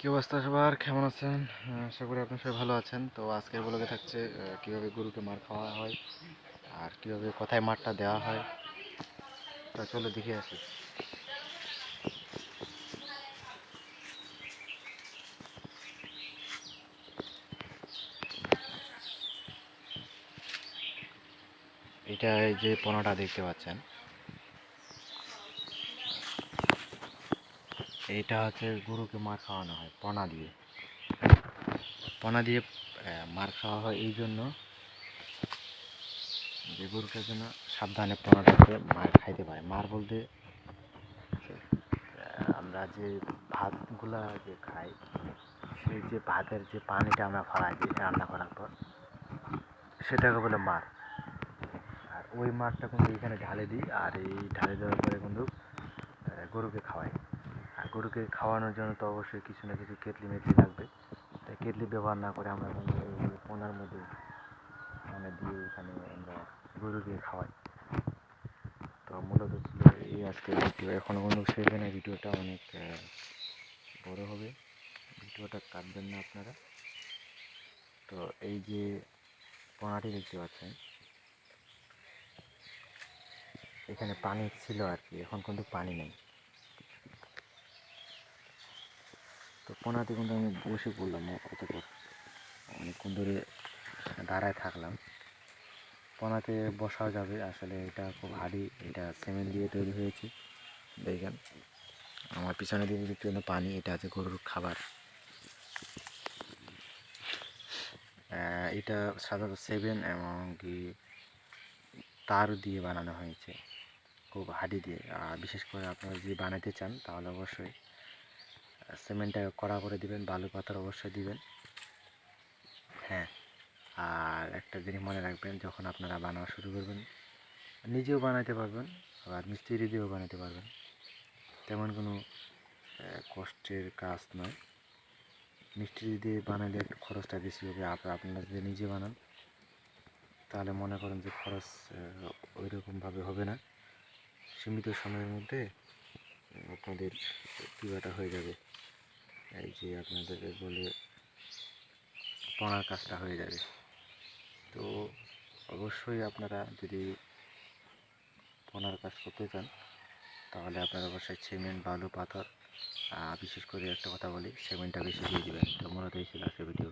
কি অবস্থা সবার, কেমন আছেন? আশা করি আপনার সবাই ভালো আছেন। তো আজকের ব্লগে থাকছে কিভাবে গরুকে মার খাওয়া হয় আর কিভাবে কোথায় মারটা দেওয়া হয়। তা চলো দেখে আসি। এটা এই যে পোনাটা দেখতে পাচ্ছেন, এইটা হচ্ছে গরুকে মার খাওয়ানো হয় পোনা দিয়ে। পোনা দিয়ে মার খাওয়া হয় এই জন্য যে গরুটার জন্য সাবধানে পোনাটাকে মার খাইতে পারে। মার বলতে আমরা যে ভাতগুলা যে খাই, সেই যে ভাতের যে পানিটা আমরা ফেলাই দিই রান্না করার পর, সেটাকে বলে মার। আর ওই মারটা কিন্তু এইখানে ঢালে দিই, আর এই ঢালে দেওয়ার পরে কিন্তু গরুকে খাওয়াই। আর গরুকে খাওয়ানোর জন্য তো অবশ্যই কিছু না কিছু কেটলি মেটলি লাগবে। তাই কেটলি ব্যবহার না করে আমরা কিন্তু এই পোনার মধ্যে মানে দিয়ে এখানে আমরা গরুকে খাওয়াই। তো মূলত ছিল এই আজকের ভিডিও। এখনও কিন্তু শেষ হয় না, ভিডিওটা অনেক বড় হবে, ভিডিওটা কাটবেন না আপনারা। তো এই যে পোনাটি দেখতে পাচ্ছেন, এখানে পানি ছিল আর কি, এখন কিন্তু পানি নেই। তো পোনাতে কিন্তু আমি বসে পড়লাম অতপর, অনেকক্ষণ ধরে দাঁড়ায় থাকলাম। পোনাতে বসাও যাবে, আসলে এটা খুব হার্ডি, এটা সিমেন্ট দিয়ে তৈরি হয়েছে। দেখেন আমার পিছনে দিয়ে দেখতে পানি, এটা আছে গরুর খাবার। এটা সাধারণত 7 এবং কি তার দিয়ে বানানো হয়েছে, খুব হার্ডি দিয়ে। আর বিশেষ করে আপনারা যদি বানাতে চান তাহলে অবশ্যই সিমেন্টটা কড়া করে দিবেন, বালু পাথর অবশ্যই দিবেন। হ্যাঁ, আর একটা জিনিস মনে রাখবেন, যখন আপনারা বানানো শুরু করবেন নিজেও বানাতে পারবেন, আবার মিস্ত্রি দিয়েও বানাতে পারবেন। তেমন কোনো কষ্টের কাজ নয়। মিস্ত্রি দিয়ে বানালে একটু খরচটা বেশি হবে। আপনারা যদি নিজে বানান তাহলে মনে করেন যে খরচ ওই রকমভাবে হবে না। সীমিত সময়ের মধ্যে আপনাদের পুরাটা হয়ে যাবে। এই যে আপনাদের বলে পোনার কাজটা হয়ে যাবে। তো অবশ্যই আপনারা যদি পোনার কাজ করতে চান তাহলে আপনারা অবশ্যই সিমেন্ট, বালু, পাথর, বিশেষ করে একটা কথা বলি, সিমেন্টটা বেশি দিয়ে দেবেন। তো মূলত এই ছিল আজকের ভিডিও।